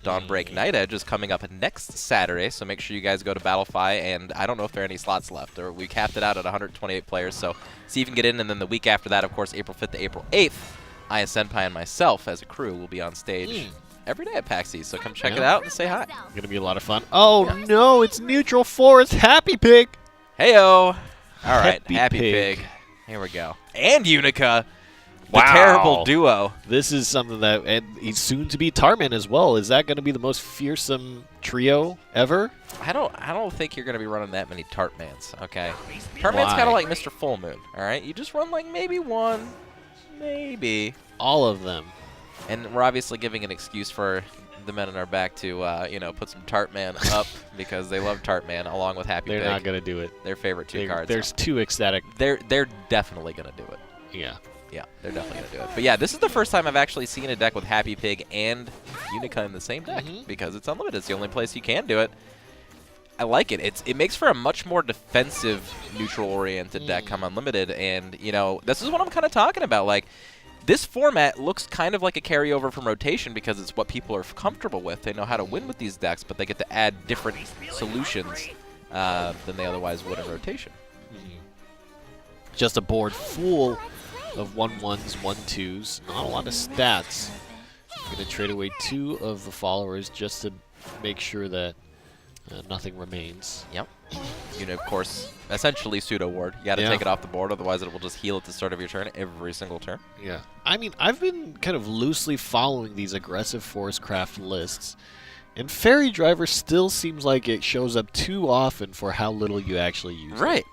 Dawnbreak Night Edge is coming up next Saturday, so make sure you guys go to Battlefy, and I don't know if there are any slots left. We capped it out at 128 players, so see if you can get in, and then the week after that, of course, April 5th to April 8th, Aya Senpai and myself as a crew will be on stage every day at PAX East, so come check it out and say hi. Going to be a lot of fun. Oh, no, it's Neutral Forest Happy Pig. Heyo. All right, Happy Pig. Here we go. And Unica. The terrible duo. This is something that, and he's soon to be Tarman as well. Is that going to be the most fearsome trio ever? I don't think you're going to be running that many Tartmans, okay? Tartman's kind of like Mr. Full Moon, all right? You just run like maybe one, maybe. All of them. And we're obviously giving an excuse for the men in our back to, you know, put some Tartman up because they love Tartman along with Happy Pig. They're not going to do it. Their favorite two cards. There's too ecstatic. They're definitely going to do it. Yeah. Yeah, they're definitely going to do it. But yeah, this is the first time I've actually seen a deck with Happy Pig and Unica in the same deck because it's unlimited. It's the only place you can do it. I like it. It makes for a much more defensive, neutral-oriented deck come unlimited. And, you know, this is what I'm kind of talking about. Like, this format looks kind of like a carryover from rotation because it's what people are comfortable with. They know how to win with these decks, but they get to add different solutions than they otherwise would in rotation. Just a board full of 1/1s, 1/2s, not a lot of stats. I'm going to trade away 2 of the followers just to make sure that nothing remains. Yep. You know, of course, essentially pseudo ward. You got to take it off the board, otherwise it will just heal at the start of your turn every single turn. Yeah. I mean, I've been kind of loosely following these aggressive Forest Craft lists, and Ferry Driver still seems like it shows up too often for how little you actually use it.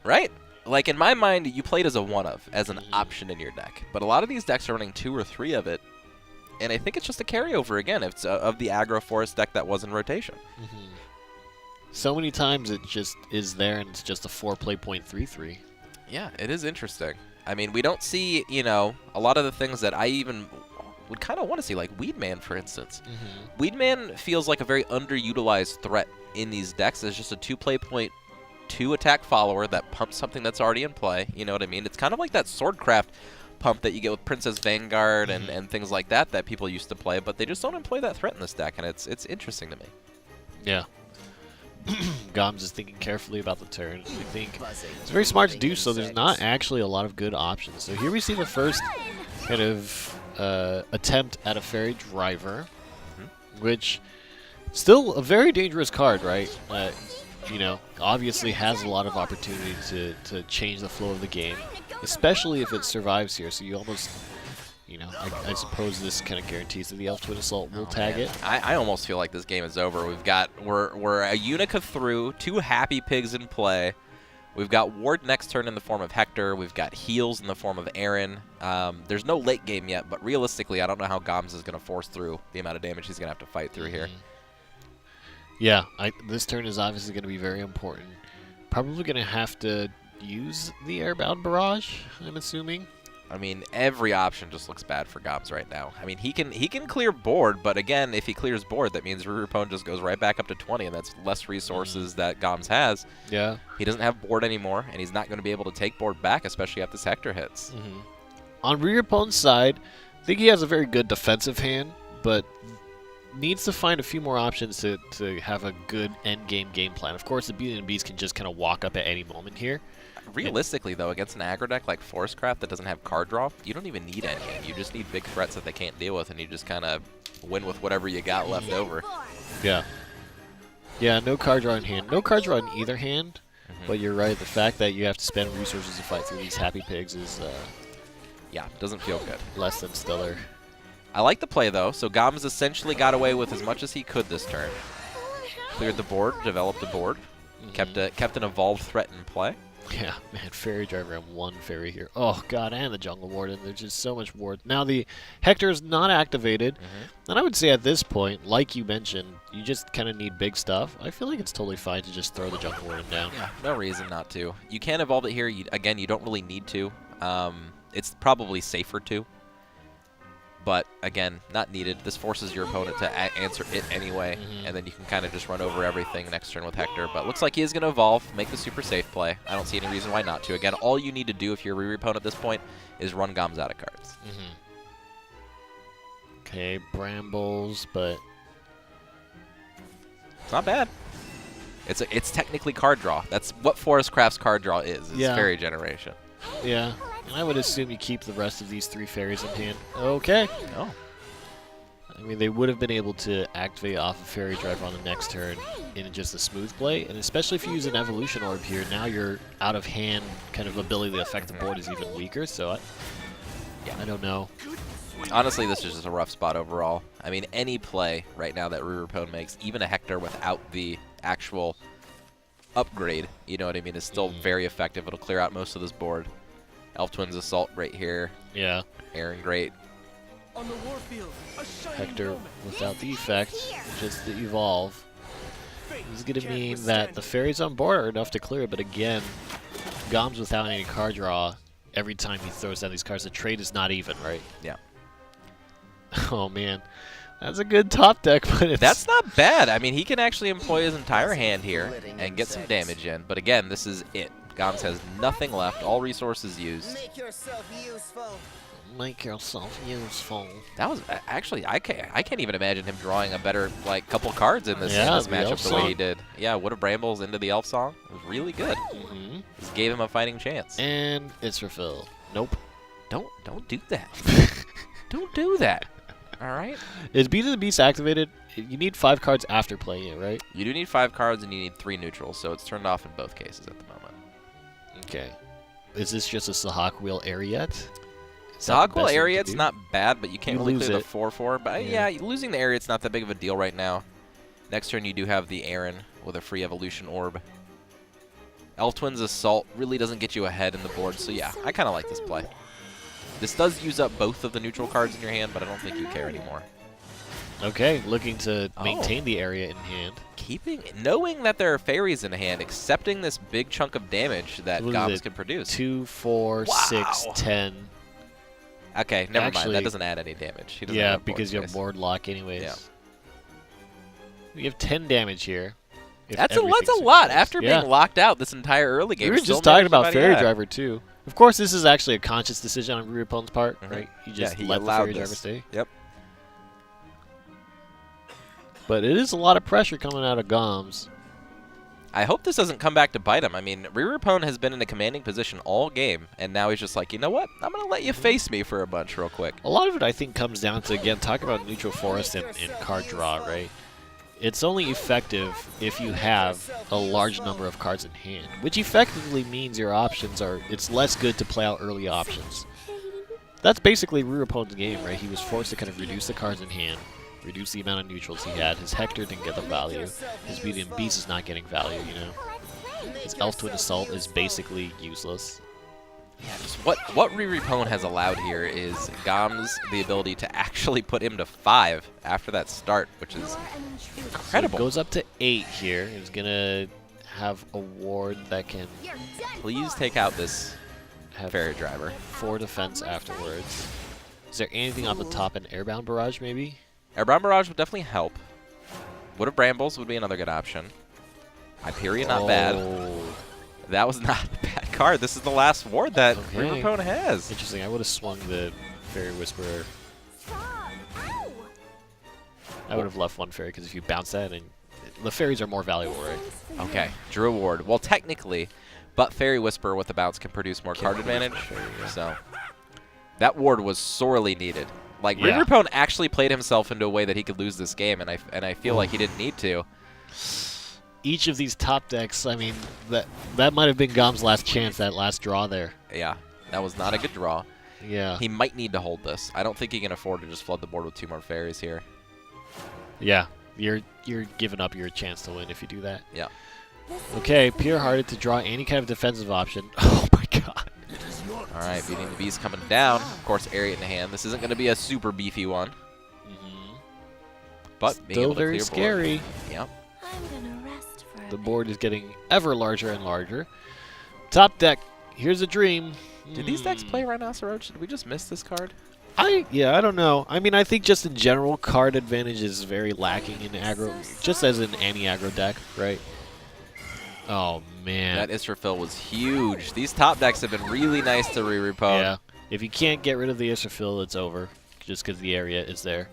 Right. Like, in my mind, you played as a one-of, as an option in your deck. But a lot of these decks are running 2 or 3 of it, and I think it's just a carryover, again, it's of the aggro forest deck that was in rotation. So many times it just is there, and it's just a 4-play .33. Yeah, it is interesting. I mean, we don't see, you know, a lot of the things that I even would kind of want to see, like Weedman, for instance. Weedman feels like a very underutilized threat in these decks. It's just a 2-play .2 attack follower that pumps something that's already in play. You know what I mean? It's kind of like that Swordcraft pump that you get with Princess Vanguard and things like that that people used to play, but they just don't employ that threat in this deck, and it's interesting to me. Yeah. GOMMS is thinking carefully about the turn. I think it's very smart to do so. There's not actually a lot of good options. So here we see the first kind of attempt at a Fairy Driver, which still a very dangerous card, right? You know, obviously has a lot of opportunity to change the flow of the game, especially if it survives here. So you almost, you know, I suppose this kind of guarantees that the Elf Twin Assault will tag it. I almost feel like this game is over. We're a Unica through, 2 Happy Pigs in play. We've got Ward next turn in the form of Hector. We've got Heals in the form of Aaron. There's no late game yet, but realistically, I don't know how GOMMS is going to force through the amount of damage he's going to have to fight through here. Yeah, this turn is obviously going to be very important. Probably going to have to use the Airbound Barrage, I'm assuming. I mean, every option just looks bad for GOMMS right now. I mean, he can clear board, but again, if he clears board, that means RIRIPWN just goes right back up to 20, and that's less resources that GOMMS has. Yeah. He doesn't have board anymore, and he's not going to be able to take board back, especially if this Hector hits. On RIRIPWN's side, I think he has a very good defensive hand, but needs to find a few more options to have a good end-game game plan. Of course, the Beauty and the Beast can just kind of walk up at any moment here. Realistically, though, against an aggro deck like Forestcraft that doesn't have card draw, you don't even need endgame. You just need big threats that they can't deal with, and you just kind of win with whatever you got left over. Yeah. Yeah, no card draw in hand. No card draw in either hand, but you're right. The fact that you have to spend resources to fight through these Happy Pigs is yeah, doesn't feel good. Less than stellar. I like the play, though. So GOMMS essentially got away with as much as he could this turn. Cleared the board, developed the board, kept an evolved threat in play. Yeah, man, Fairy Driver and 1 Fairy here. Oh, God, and the Jungle Warden. There's just so much ward. Now, the Hector is not activated, and I would say at this point, like you mentioned, you just kind of need big stuff. I feel like it's totally fine to just throw the Jungle Warden down. Yeah, no reason not to. You can evolve it here. Again, you don't really need to. It's probably safer to. But, again, not needed. This forces your opponent to answer it anyway, and then you can kind of just run over everything next turn with Hector. But looks like he is going to evolve, make the super safe play. I don't see any reason why not to. Again, all you need to do if you're RIRIPWN at this point is run GOMMS out of cards. Okay, Brambles, but It's not bad. It's technically card draw. That's what Forest Craft's card draw is Fairy Generation. Yeah. And I would assume you keep the rest of these 3 fairies in hand. Okay. Oh. I mean, they would have been able to activate off a Fairy Driver on the next turn in just a smooth play, and especially if you use an Evolution Orb here, now your out-of-hand kind of ability to affect the board is even weaker, so I don't know. Honestly, this is just a rough spot overall. I mean, any play right now that RIRIPWN makes, even a Hector without the actual upgrade, you know what I mean, is still very effective. It'll clear out most of this board. Elf Twins Assault right here. Yeah. Aaron great. On the warfield, Hector without the effect, just the evolve. This is going to mean that the fairies on board are enough to clear it, but again, GOMMS without any card draw, every time he throws down these cards, the trade is not even, right? Yeah. Oh, man. That's a good top deck, but it's... That's not bad. I mean, he can actually employ his entire hand here and get some damage in. But again, this is it. GOMMS has nothing left. All resources used. Make yourself useful. Make yourself useful. That was actually I can't even imagine him drawing a better couple cards in this, the matchup elf the way he song. did. Yeah, Wood of Brambles into the Elf Song. It was really good. Just gave him a fighting chance. And it's refill. Nope. Don't do that. Don't do that. All right. Is Beat of the Beast activated? You need 5 cards after playing it, right? You do need 5 cards and you need 3 neutrals, so it's turned off in both cases at the moment. Okay. Is this just a Sahak Wheel Ariat? Sahak Wheel Ariat's not bad, but you can't You really lose clear it. the 4/4. But yeah, losing the Ariat's not that big of a deal right now. Next turn you do have the Aaron with a free Evolution Orb. Elf Twins Assault really doesn't get you ahead in the board, so yeah, I kind of like this play. This does use up both of the neutral cards in your hand, but I don't think you care anymore. Okay, looking to maintain the area in hand. Knowing that there are fairies in hand, accepting this big chunk of damage that What is GOMMS it? can produce. 2, 4, 6, 10. Okay, never mind. Actually, That doesn't add any damage. He doesn't Yeah, have board because you have space. board lock anyways. Yeah. You have 10 damage here. That's a lot. After being locked out this entire early game. We were still just talking managed about to Fairy fight it. Driver too. Of course, this is actually a conscious decision on RIRIPWN's part, right? He just he let the allowed Fairy this. Driver stay. Yep. But it is a lot of pressure coming out of GOMMS. I hope this doesn't come back to bite him. I mean, RIRIPWN has been in a commanding position all game, and now he's just like, you know what? I'm going to let you face me for a bunch real quick. A lot of it, I think, comes down to, again, talking about neutral forest and card draw, right? It's only effective if you have a large number of cards in hand, which effectively means your options are, it's less good to play out early options. That's basically RIRIPWN's game, right? He was forced to kind of reduce the cards in hand, reduce the amount of neutrals he had. His Hector didn't get the value. His Beauty and Beast is not getting value, you know? His Elf Twin Assault is basically useless. Yeah, just what RIRIPWN has allowed here is GOMMS the ability to actually put him to 5 after that start, which is incredible. So it goes up to 8 here. He's going to have a ward that can Please take out this have Fairy Driver. 4 defense afterwards. Is there anything on the top? An Airbound Barrage, maybe? Airbound Barrage would definitely help. Wood of Brambles would be another good option. Hyperion, not bad. That was not a bad card. This is the last ward that RIRIPWN has. Interesting. I would have swung the Fairy Whisperer. I would have left one fairy because if you bounce that, and the fairies are more valuable, right? Okay, drew a ward. Well, technically, but Fairy Whisperer with the bounce can produce more card advantage. So that ward was sorely needed. Like RIRIPWN actually played himself into a way that he could lose this game, and I feel like he didn't need to. Each of these top decks, I mean, that might have been GOMMS' last chance, that last draw there. Yeah, that was not a good draw. Yeah. He might need to hold this. I don't think he can afford to just flood the board with 2 more fairies here. Yeah, you're giving up your chance to win if you do that. Yeah. Okay, Pure-Hearted to draw any kind of defensive option. Oh my god. All right, Beating the Beast coming down. Of course, Ariat in hand. This isn't going to be a super beefy one. But being Still able to very clear scary. Board. Yep. I'm gonna rest for a The bit. board is getting ever larger and larger. Top deck, here's a dream. Did these decks play Rhinoceros? Did we just miss this card? I don't know. I mean, I think just in general, card advantage is very lacking in aggro, just as in any aggro deck, right? Oh, man. That Israfil was huge. These top decks have been really nice to RIRIPWN. Yeah. If you can't get rid of the Israfil, it's over, just because the area is there.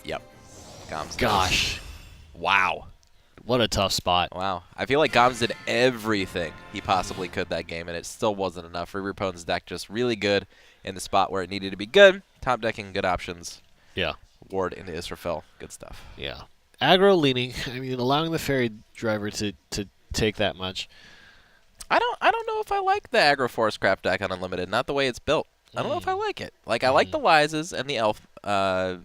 Yep. GOMMS. Gosh. Wow. What a tough spot. Wow. I feel like GOMMS did everything he possibly could that game, and it still wasn't enough. RIRIPWN's deck just really good in the spot where it needed to be good. Top decking, good options. Yeah. Ward into Israfel, good stuff. Yeah. Aggro leaning. I mean, allowing the fairy driver to take that much. I don't know if I like the aggro forest craft deck on Unlimited, not the way it's built. I don't know if I like it. Like, I like the Lises and the Elf, the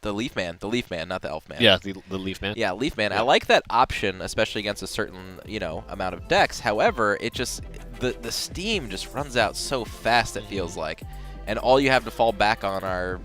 Leaf Man, not the Elf Man. Yeah, the Leaf Man. Yeah, Leaf Man. Yeah. I like that option, especially against a certain, amount of decks. However, it just, the steam just runs out so fast, it feels like. And all you have to fall back on are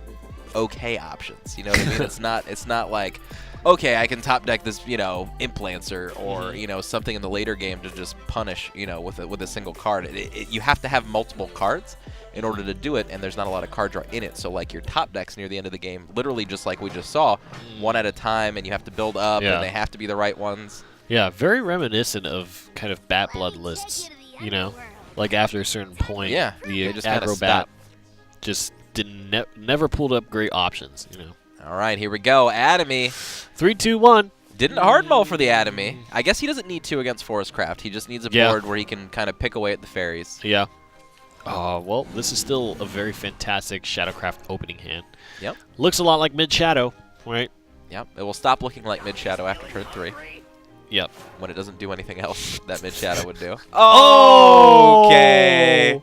okay options. You know what I mean? It's not like, okay, I can top deck this, Implancer or, something in the later game to just punish, with a single card. You have to have multiple cards in order to do it, and there's not a lot of card draw in it. So, like, your top decks near the end of the game, literally just like we just saw, one at a time, and you have to build up, and they have to be the right ones. Yeah, very reminiscent of kind of Bat Blood lists, Like, after a certain point, the they just kinda aggro Bat stop. just never pulled up great options, All right, here we go. Atomy. 3, 2, 1. Didn't hard mull for the Atomy. I guess he doesn't need to against Forestcraft. He just needs a board where he can kind of pick away at the fairies. Yeah. Well, this is still a very fantastic Shadowcraft opening hand. Yep. Looks a lot like Mid-Shadow, right? Yep. It will stop looking like Mid-Shadow after turn 3. Yep. When it doesn't do anything else that Mid-Shadow would do. Oh! Okay.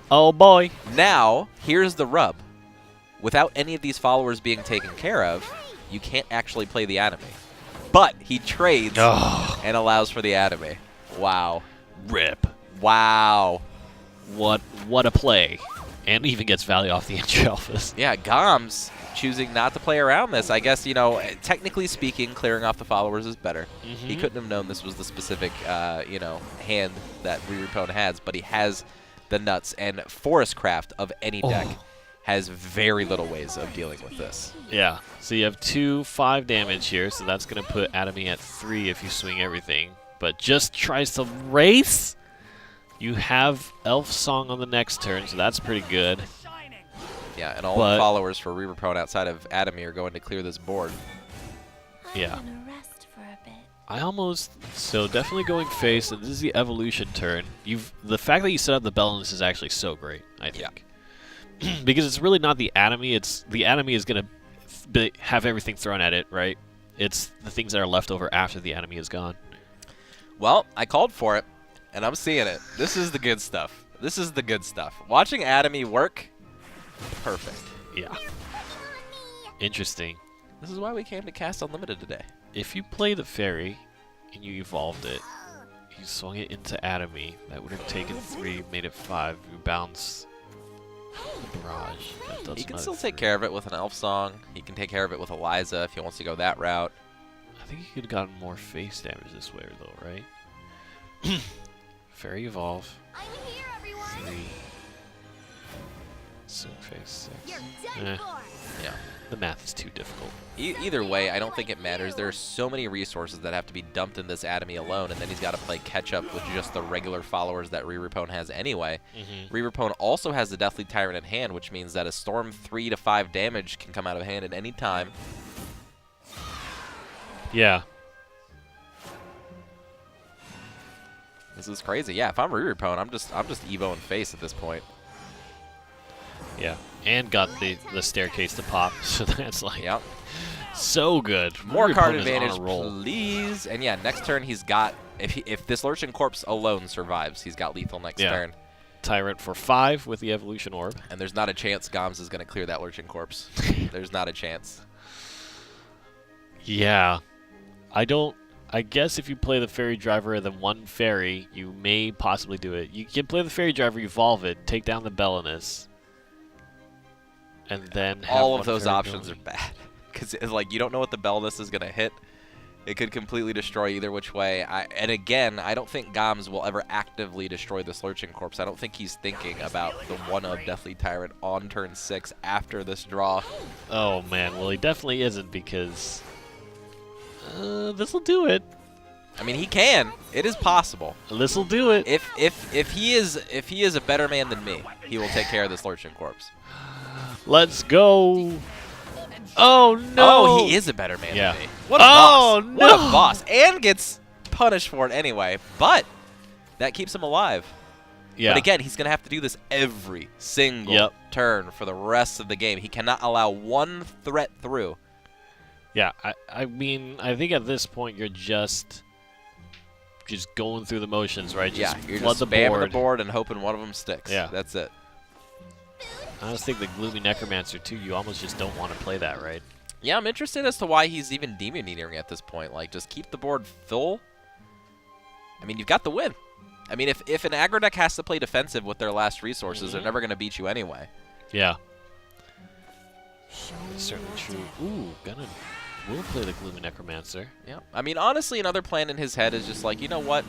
Oh, boy. Now, here's the rub. Without any of these followers being taken care of, you can't actually play the Atomy. But he trades and allows for the Atomy. Wow. Rip. Wow. What a play. And even gets value off the entry alphas. Yeah, GOMMS choosing not to play around this. I guess, technically speaking, clearing off the followers is better. He couldn't have known this was the specific, hand that RIRIPWN has, but he has the nuts. And Forestcraft of any deck has very little ways of dealing with this. Yeah. So you have 2 5 damage here, so that's going to put Atomy at 3 if you swing everything. But just tries to race. You have Elf Song on the next turn, so that's pretty good. Yeah, and all the followers for RIRIPWN outside of Atomy are going to clear this board. Yeah. I'm gonna rest for a bit. So definitely going face, and this is the evolution turn. The fact that you set up the Bellinus is actually so great, I think. Because it's really not the Atomy, the Atomy is going to have everything thrown at it, right? It's the things that are left over after the Atomy is gone. Well, I called for it, and I'm seeing it. This is the good stuff. This is the good stuff. Watching Atomy work, perfect. Yeah. Interesting. This is why we came to Cast Unlimited today. If you play the fairy and you evolved it, you swung it into Atomy, that would have taken 3, made it 5. You bounce the barrage. He can still take care of it with an Elf Song. He can take care of it with Eliza if he wants to go that route. I think he could have gotten more face damage this way, though, right? Fairy evolve. I'm here, everyone. 3. So face 6. You're done for. Yeah. The math is too difficult. Either way, I don't think it matters. There are so many resources that have to be dumped in this Atomy alone, and then he's got to play catch-up with just the regular followers that RIRIPWN has anyway. RIRIPWN also has the Deathly Tyrant in hand, which means that a Storm 3 to 5 damage can come out of hand at any time. Yeah. This is crazy. Yeah, if I'm RIRIPWN, I'm just Evoing face at this point. Yeah. And got the staircase to pop, so that's like so good. More RIRIPWN card is on a advantage, roll. please. And yeah, next turn he's got, if this Lurching Corpse alone survives, he's got lethal next turn. Tyrant for 5 with the Evolution Orb. And there's not a chance GOMMS is going to clear that Lurching Corpse. There's not a chance. Yeah. I guess if you play the Fairy Driver and then 1 Fairy, you may possibly do it. You can play the Fairy Driver, evolve it, take down the Bellinus, and then have all of 1 those fairy options going. are bad. Because like, you don't know what the Bellinus is going to hit. It could completely destroy either which way. And again, I don't think GOMMS will ever actively destroy this Lurching Corpse. I don't think he's thinking about the 1-of Deathly Tyrant on turn 6 after this draw. Oh man, well he definitely isn't, because this'll do it. I mean, he can. It is possible. This'll do it. If he is a better man than me, he will take care of this Lurching Corpse. Let's go. Oh, no. Oh, he is a better man Yeah. than me. What a Oh, boss. no. What a boss. And gets punished for it anyway. But that keeps him alive. Yeah. But again, he's going to have to do this every single turn for the rest of the game. He cannot allow one threat through. Yeah, I mean, I think at this point you're just going through the motions, right? Yeah, Just you're flood just the spamming board. the board and hoping one of them sticks. Yeah. That's it. I just think the Gloomy Necromancer, too, you almost just don't want to play that, right? Yeah, I'm interested as to why he's even Demon Eating at this point. Like, just keep the board full. I mean, you've got the win. I mean, if an aggro deck has to play defensive with their last resources, they're never going to beat you anyway. Yeah. That's certainly true. Ooh, we'll play the Gloomy Necromancer. Yeah. I mean, honestly, another plan in his head is just like, you know what?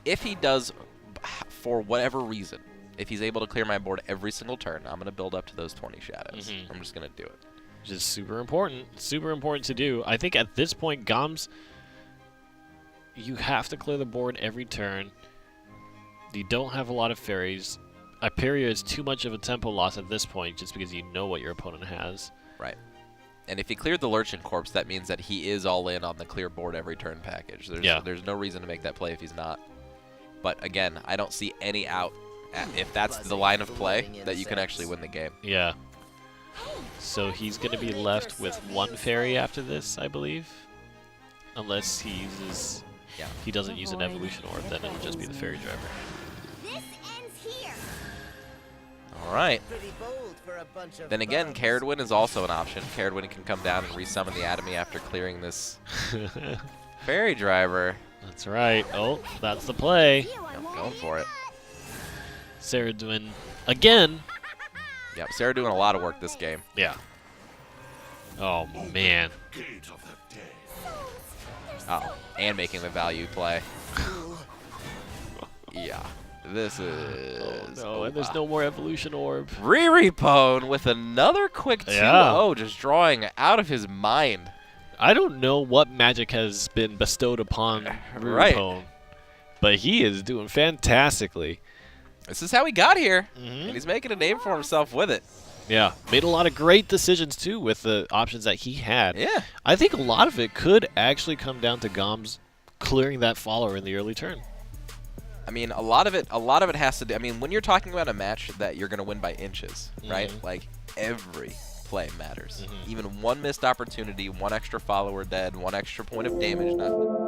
If he does, for whatever reason, if he's able to clear my board every single turn, I'm going to build up to those 20 shadows. I'm just going to do it. Which is super important. Super important to do. I think at this point, GOMMS, you have to clear the board every turn. You don't have a lot of fairies. Hyperia is too much of a tempo loss at this point just because you know what your opponent has. Right. And if he cleared the Lurchin Corpse, that means that he is all in on the clear board every turn package. There's no reason to make that play if he's not. But again, I don't see any out if that's the line of play that you can actually win the game. Yeah. So he's going to be left with one fairy after this, I believe. Unless he uses... Yeah. He doesn't use an evolution orb, then it'll just be the fairy driver. This ends here. All right. Pretty bold for a bunch of Then again, bums. Caradwin is also an option. Caradwin can come down and resummon the Atomy after clearing this fairy driver. That's right. Oh, that's the play. Yep, going for it. Ceridwen again. Yep, Sarah doing a lot of work this game. Yeah. Oh, man. Oh, and making the value play. Yeah, this is... No, and there's no more evolution orb. RIRIPWN with another quick 2-0, Yeah. just drawing out of his mind. I don't know what magic has been bestowed upon RIRIPWN, but he is doing fantastically. This is how he got here, and he's making a name for himself with it. Yeah, made a lot of great decisions, too, with the options that he had. Yeah. I think a lot of it could actually come down to GOMMS clearing that follower in the early turn. I mean, a lot of it has to do. I mean, when you're talking about a match that you're going to win by inches, right? Like, every play matters. Even one missed opportunity, one extra follower dead, one extra point of damage, nothing.